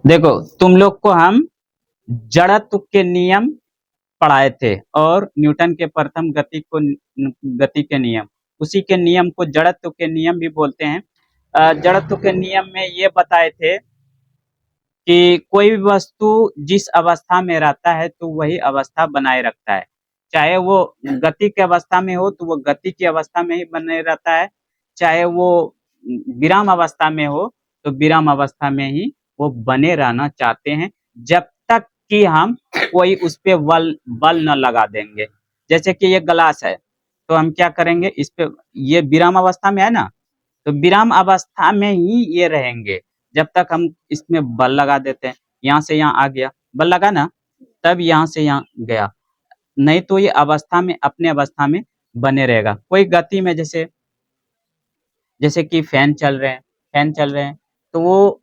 देखो, तुम लोग को हम जड़त्व के नियम पढ़ाए थे और न्यूटन के प्रथम गति के नियम, उसी के नियम को जड़त्व के नियम भी बोलते हैं। जड़त्व के नियम में ये बताए थे कि कोई भी वस्तु जिस अवस्था में रहता है तो वही अवस्था बनाए रखता है। चाहे वो गति की अवस्था में हो तो वो गति की अवस्था में ही बने रहता है, चाहे वो विराम अवस्था में हो तो विराम अवस्था में ही वो बने रहना चाहते हैं, जब तक कि हम कोई उस पे बल बल न लगा देंगे। जैसे कि ये ग्लास है, तो हम क्या करेंगे, इस पे, ये विराम अवस्था में है ना, तो विराम अवस्था में ही ये रहेंगे जब तक हम इसमें बल लगा देते हैं। यहाँ से यहाँ आ गया, बल लगा ना, तब यहाँ से यहाँ गया, नहीं तो ये अवस्था में, अपने अवस्था में बने रहेगा। कोई गति में, जैसे जैसे कि फैन चल रहे हैं तो वो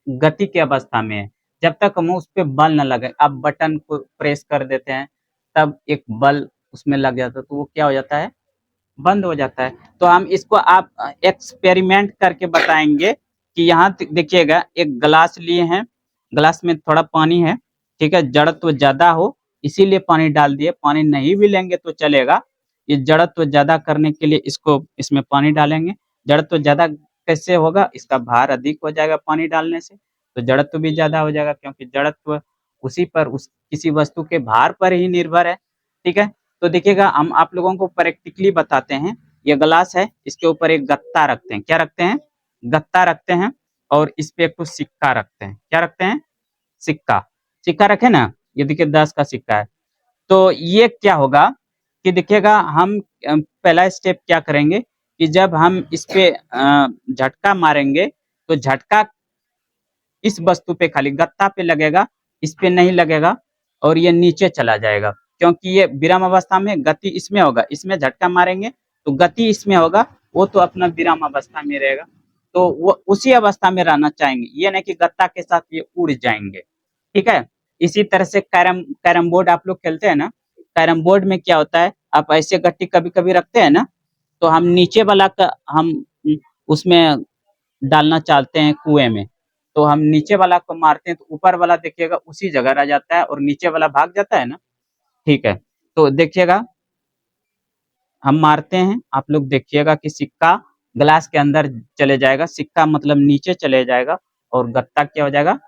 गति की अवस्था में है, जब तक हम उस पे बल न लगे। अब बटन को प्रेस कर देते हैं, तब एक बल उसमें लग जाता है, तो वो क्या हो जाता है, बंद हो जाता है। तो हम इसको आप एक्सपेरिमेंट करके बताएंगे कि यहाँ देखिएगा, एक गिलास लिए हैं, गिलास में थोड़ा पानी है, ठीक है, जड़त्व ज्यादा हो इसीलिए पानी डाल दिए, पानी नहीं भी लेंगे तो चलेगा। ये जड़त्व ज्यादा करने के लिए इसको, इसमें पानी डालेंगे। जड़त्व ज्यादा कैसे होगा, इसका भार अधिक हो जाएगा पानी डालने से, तो जड़त्व भी ज्यादा हो जाएगा, क्योंकि जड़त्व उसी पर, उस किसी वस्तु के भार पर ही निर्भर है। ठीक है, तो देखिएगा, हम आप लोगों को प्रैक्टिकली बताते हैं। ये ग्लास है, इसके ऊपर एक गत्ता रखते हैं, क्या रखते हैं, गत्ता रखते हैं, और इस पे एक तो सिक्का रखते हैं, क्या रखते हैं, सिक्का। सिक्का रखे ना, ये देखिए 10 का सिक्का है। तो ये क्या होगा कि देखिएगा, हम पहला स्टेप क्या करेंगे कि जब हम इस पे झटका मारेंगे, तो झटका इस वस्तु पे, खाली गत्ता पे लगेगा, इस पे नहीं लगेगा, और ये नीचे चला जाएगा, क्योंकि ये विराम अवस्था में गति इसमें होगा, इसमें झटका मारेंगे तो गति इसमें होगा, वो तो अपना विराम अवस्था में रहेगा, तो वो उसी अवस्था में रहना चाहेंगे, ये नहीं कि गत्ता के साथ ये उड़ जाएंगे। ठीक है, इसी तरह से कैरम कैरम बोर्ड आप लोग खेलते हैं ना, कैरम बोर्ड में क्या होता है, आप ऐसे गट्टी कभी कभी रखते हैं ना, तो हम नीचे वाला का हम उसमें डालना चाहते हैं कुएं में, तो हम नीचे वाला को मारते हैं तो ऊपर वाला देखिएगा उसी जगह रह जाता है और नीचे वाला भाग जाता है ना। ठीक है, तो देखिएगा, हम मारते हैं, आप लोग देखिएगा कि सिक्का ग्लास के अंदर चले जाएगा, सिक्का मतलब नीचे चले जाएगा, और गत्ता क्या हो जाएगा,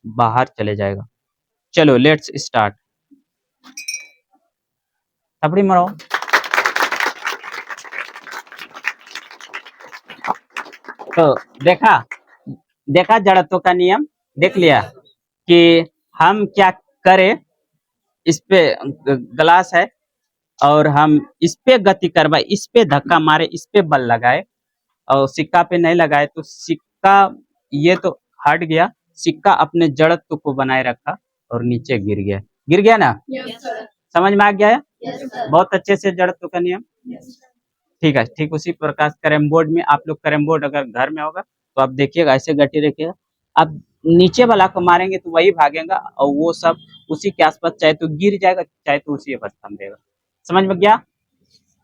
बाहर चले जाएगा। चलो लेट्स स्टार्ट, थपड़ी मारो। तो देखा, देखा जड़त्व का नियम, देख लिया कि हम क्या करें, इस पे ग्लास है और हम इस पे गति करवाए, इस पे धक्का मारे, इस पे बल लगाए, और सिक्का पे नहीं लगाए, तो सिक्का ये तो हट गया, सिक्का अपने जड़त्व को बनाए रखा और नीचे गिर गया, गिर गया ना। समझ में आ गया है, बहुत अच्छे से जड़त्व का नियम। ठीक है, ठीक उसी प्रकार कैरम बोर्ड में, आप लोग कैरम बोर्ड अगर घर में होगा तो आप देखिएगा, ऐसे गट्टी रखिएगा, आप नीचे वाला को मारेंगे तो वही भागेगा, और वो सब उसी के आसपास, चाहे तो गिर जाएगा चाहे तो उसी अवस्था में रहेगा। समझ में गया।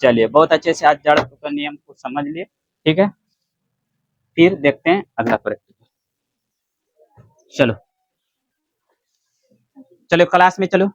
चलिए, बहुत अच्छे से आज जड़त्व का नियम को समझ लिए। ठीक है, फिर देखते हैं अगला प्रश्न। चलो, चलो क्लास में चलो।